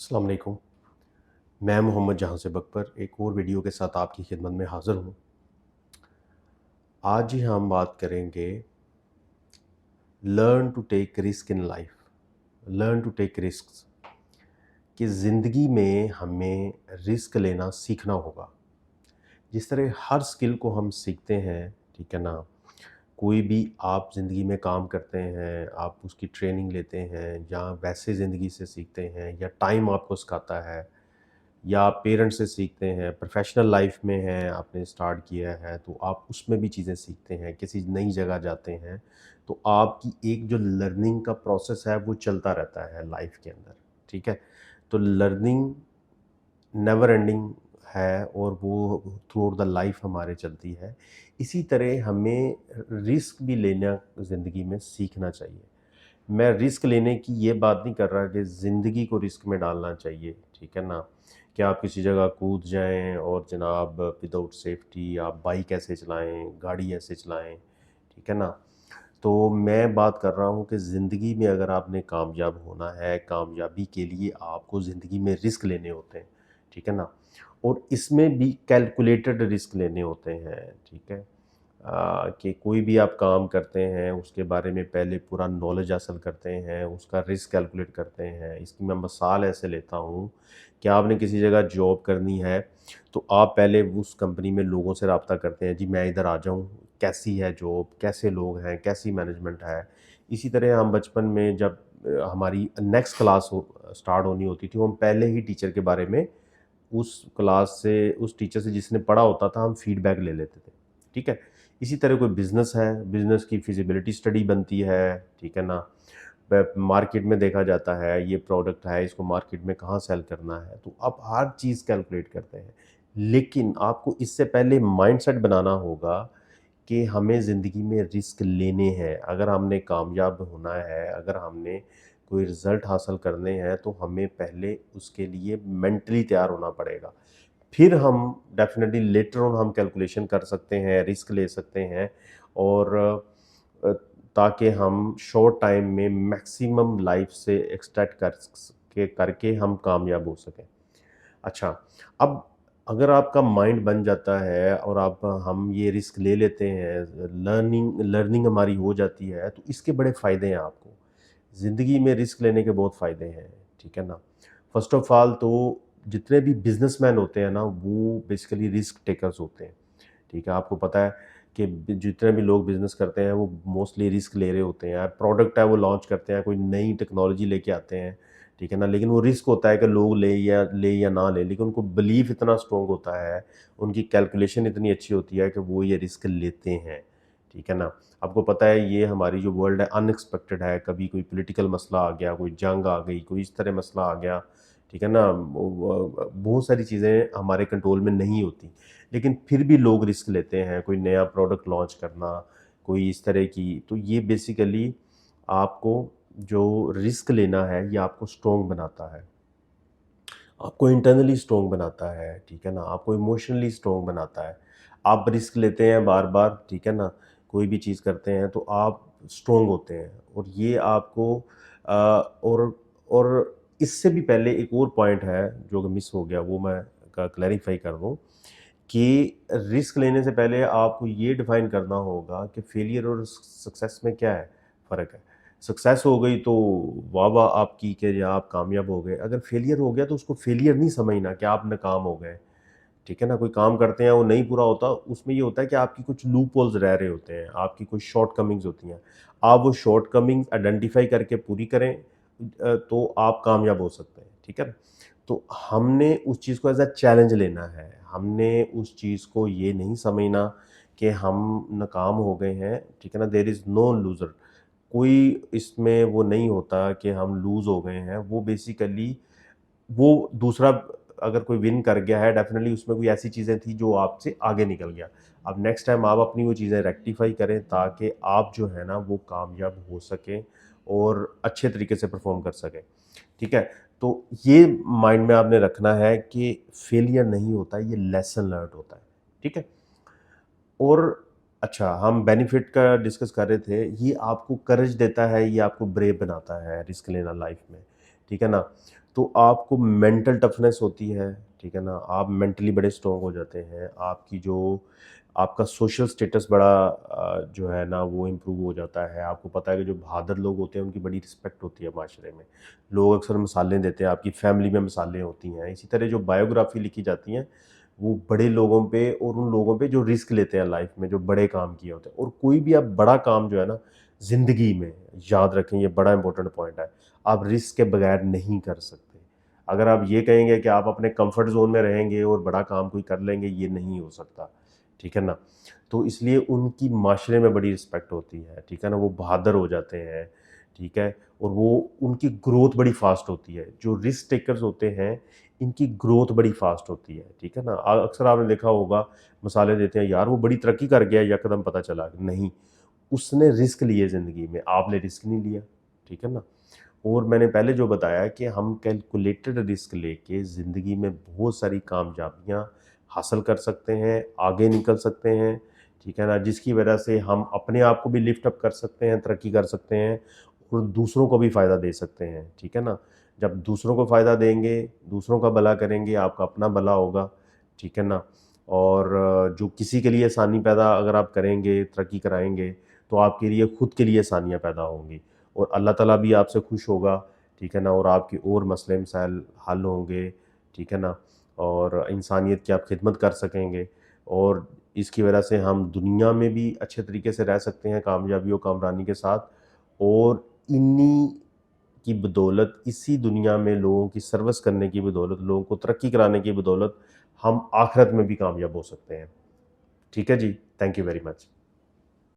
अस्सलाम वालेकुम। मैं मोहम्मद जहाँ से बकपर एक और वीडियो के साथ आपकी खिदमत में हाज़िर हूँ। आज ही हम बात करेंगे learn to take risk in life. Learn to take risks कि ज़िंदगी में हमें रिस्क लेना सीखना होगा। जिस तरह हर स्किल को हम सीखते हैं, ठीक है ना? कोई भी आप ज़िंदगी में काम करते हैं, आप उसकी ट्रेनिंग लेते हैं या वैसे ज़िंदगी से सीखते हैं या टाइम आपको सिखाता है या आप पेरेंट्स से सीखते हैं, प्रोफेशनल लाइफ में हैं, आपने स्टार्ट किया है तो आप उसमें भी चीज़ें सीखते हैं, किसी नई जगह जाते हैं, तो आपकी एक जो लर्निंग का प्रोसेस है वो चलता रहता है लाइफ के अंदर, ठीक है? तो लर्निंग नेवर एंडिंग है और वो थ्रू आउट द लाइफ हमारे चलती है। इसी तरह हमें रिस्क भी लेना ज़िंदगी में सीखना चाहिए। मैं रिस्क लेने की ये बात नहीं कर रहा कि ज़िंदगी को रिस्क में डालना चाहिए, ठीक है ना? कि आप किसी जगह कूद जाएँ और जनाब विदाउट सेफ्टी आप बाइक ऐसे चलाएँ, गाड़ी ऐसे चलाएँ, ठीक है ना? तो मैं बात कर रहा हूँ कि ज़िंदगी में अगर आपने कामयाब होना है, कामयाबी के लिए आपको ज़िंदगी में रिस्क लेने होते हैं, ठीक है ना? और इसमें भी कैलकुलेटेड रिस्क लेने होते हैं, ठीक है? कि कोई भी आप काम करते हैं उसके बारे में पहले पूरा नॉलेज हासिल करते हैं, उसका रिस्क कैलकुलेट करते हैं। इसकी मैं मिसाल ऐसे लेता हूँ कि आपने किसी जगह जॉब करनी है, तो आप पहले उस कंपनी में लोगों से रब्ता करते हैं, जी मैं इधर आ जाऊँ, कैसी है जॉब, कैसे लोग हैं, कैसी मैनेजमेंट है। इसी तरह हम बचपन में जब हमारी नेक्स्ट क्लास स्टार्ट होनी होती थी, हम पहले ही टीचर के बारे में उस क्लास से, उस टीचर से जिसने पढ़ा होता था, हम फीडबैक ले लेते थे, ठीक है? इसी तरह कोई बिज़नेस है, बिज़नेस की फिज़िबिलिटी स्टडी बनती है, ठीक है ना? मार्केट में देखा जाता है, ये प्रोडक्ट है, इसको मार्केट में कहाँ सेल करना है, तो आप हर चीज़ कैलकुलेट करते हैं। लेकिन आपको इससे पहले माइंडसेट बनाना होगा कि हमें ज़िंदगी में रिस्क लेने हैं। अगर हमने कामयाब होना है, अगर हमने कोई रिज़ल्ट हासिल करने हैं, तो हमें पहले उसके लिए मेंटली तैयार होना पड़ेगा। फिर हम डेफ़िनेटली लेटर ऑन हम कैलकुलेशन कर सकते हैं, रिस्क ले सकते हैं और अ, ताकि हम शॉर्ट टाइम में मैक्सिमम लाइफ़ से एक्सट्रैक्ट करके हम कामयाब हो सकें। अच्छा, अब अगर आपका माइंड बन जाता है और आप हम ये रिस्क ले लेते हैं, लर्निंग लर्निंग हमारी हो जाती है, तो इसके बड़े फ़ायदे हैं आपको। ज़िंदगी में रिस्क लेने के बहुत फ़ायदे हैं, ठीक है ना? फ़र्स्ट ऑफ़ ऑल तो जितने भी बिज़नेसमैन होते हैं ना, वो बेसिकली रिस्क टेकर्स होते हैं, ठीक है? आपको पता है कि जितने भी लोग बिज़नेस करते हैं, वो मोस्टली रिस्क ले रहे होते हैं। प्रोडक्ट है, वो लॉन्च करते हैं, कोई नई टेक्नोलॉजी लेके आते हैं, ठीक है ना? लेकिन वो रिस्क होता है कि लोग ले या ना लें, लेकिन उनको बिलीव इतना स्ट्रॉन्ग होता है, उनकी कैलकुलेशन इतनी अच्छी होती है कि वो ये रिस्क लेते हैं, ठीक है ना? आपको पता है ये हमारी जो वर्ल्ड है अनएक्सपेक्टेड है, कभी कोई पॉलिटिकल मसला आ गया, कोई जंग आ गई, कोई इस तरह मसला आ गया, ठीक है ना? बहुत सारी चीज़ें हमारे कंट्रोल में नहीं होती, लेकिन फिर भी लोग रिस्क लेते हैं, कोई नया प्रोडक्ट लॉन्च करना, कोई इस तरह की, तो ये बेसिकली आपको जो रिस्क लेना है, ये आपको स्ट्रॉन्ग बनाता है। आपको इंटरनली स्ट्रॉन्ग बनाता है, ठीक है ना? आपको इमोशनली स्ट्रॉन्ग बनाता है। आप रिस्क लेते हैं बार-बार, ठीक है ना? कोई भी चीज़ करते हैं तो आप स्ट्रॉन्ग होते हैं और ये आपको और इससे भी पहले एक और पॉइंट है जो कि मिस हो गया, वो मैं क्लैरिफ़ाई कर दूँ कि रिस्क लेने से पहले आपको ये डिफ़ाइन करना होगा कि फेलियर और सक्सेस में क्या है, फ़र्क है। सक्सेस हो गई तो वाह-वाह आपकी कि या आप कामयाब हो गए। अगर फेलियर हो गया तो उसको फेलियर नहीं समझना कि आप नाकाम हो गए, ठीक है ना? कोई काम करते हैं वो नहीं पूरा होता, उसमें ये होता है कि आपकी कुछ लूप होल्स रह रहे होते हैं, आपकी कुछ शॉर्टकमिंग्स होती हैं। आप वो शॉर्टकमिंग्स आइडेंटिफ़ाई करके पूरी करें तो आप कामयाब हो सकते हैं, ठीक है ना? तो हमने उस चीज़ को एज़ अ चैलेंज लेना है। हमने उस चीज़ को ये नहीं समझना कि हम नाकाम हो गए हैं, ठीक है ना? There is no loser. कोई इसमें वो नहीं होता कि हम लूज़ हो गए हैं, वो बेसिकली वो दूसरा अगर कोई विन कर गया है डेफ़िनिटली उसमें कोई ऐसी चीज़ें थी जो आपसे आगे निकल गया। अब नेक्स्ट टाइम आप अपनी वो चीज़ें रेक्टिफ़ाई करें ताकि आप जो है ना वो कामयाब हो सकें और अच्छे तरीके से परफ़ॉर्म कर सकें, ठीक है? तो ये माइंड में आपने रखना है कि फेलियर नहीं होता, ये लेसन लर्न्ड होता है, ठीक है? और अच्छा, हम बेनिफिट का डिस्कस कर रहे थे, ये आपको करेज देता है, ये आपको ब्रेव बनाता है रिस्क लेना लाइफ में, ठीक है ना? तो आपको मेंटल टफनेस होती है, ठीक है ना? आप मेंटली बड़े स्ट्रॉन्ग हो जाते हैं। आपकी जो आपका सोशल स्टेटस बड़ा जो है ना वो इम्प्रूव हो जाता है। आपको पता है कि जो बहादुर लोग होते हैं उनकी बड़ी रिस्पेक्ट होती है माशरे में। लोग अक्सर मिसालें देते हैं, आपकी फैमिली में मिसालें होती हैं। इसी तरह जो बायोग्राफ़ी लिखी जाती हैं वो बड़े लोगों पे और उन लोगों पे जो रिस्क लेते हैं लाइफ में, जो बड़े काम किए होते हैं। और कोई भी आप बड़ा काम जो है ना ज़िंदगी में, याद रखें ये बड़ा इंपॉर्टेंट पॉइंट है, आप रिस्क के बगैर नहीं कर सकते। अगर आप ये कहेंगे कि आप अपने कंफर्ट जोन में रहेंगे और बड़ा काम कोई कर लेंगे, ये नहीं हो सकता, ठीक है ना? तो इसलिए उनकी माशरे में बड़ी रिस्पेक्ट होती है, ठीक है ना? वो बहादुर हो जाते हैं, ठीक है? और वो उनकी ग्रोथ बड़ी फास्ट होती है। जो रिस्क टेकर्स होते हैं इनकी ग्रोथ बड़ी फास्ट होती है, ठीक है ना? अक्सर आपने देखा होगा मिसालें देते हैं, यार वो बड़ी तरक्की कर गया यकदम पता चला। नहीं, उसने रिस्क लिए ज़िंदगी में, आपने रिस्क नहीं लिया, ठीक है ना? और मैंने पहले जो बताया कि हम कैलकुलेटेड रिस्क लेके ज़िंदगी में बहुत सारी कामयाबियाँ हासिल कर सकते हैं, आगे निकल सकते हैं, ठीक है ना? जिसकी वजह से हम अपने आप को भी लिफ्ट अप कर सकते हैं, तरक्की कर सकते हैं और दूसरों को भी फ़ायदा दे सकते हैं, ठीक है ना? जब दूसरों को फ़ायदा देंगे, दूसरों का भला करेंगे, आपका अपना भला होगा, ठीक है ना? और जो किसी के लिए आसानी पैदा अगर आप करेंगे, तरक्की कराएँगे, तो आपके लिए खुद के लिए आसानियाँ पैदा होंगी। और अल्लाह ताला भी आपसे खुश होगा, ठीक है ना? और आपके और मसले मसाइल हल होंगे, ठीक है ना? और इंसानियत की आप खिदमत कर सकेंगे और इसकी वजह से हम दुनिया में भी अच्छे तरीके से रह सकते हैं कामयाबी और कामरानी के साथ। और इन्हीं की बदौलत, इसी दुनिया में लोगों की सर्विस करने की बदौलत, लोगों को तरक्की कराने की बदौलत हम आखिरत में भी कामयाब हो सकते हैं। ठीक है जी, थैंक यू वेरी मच।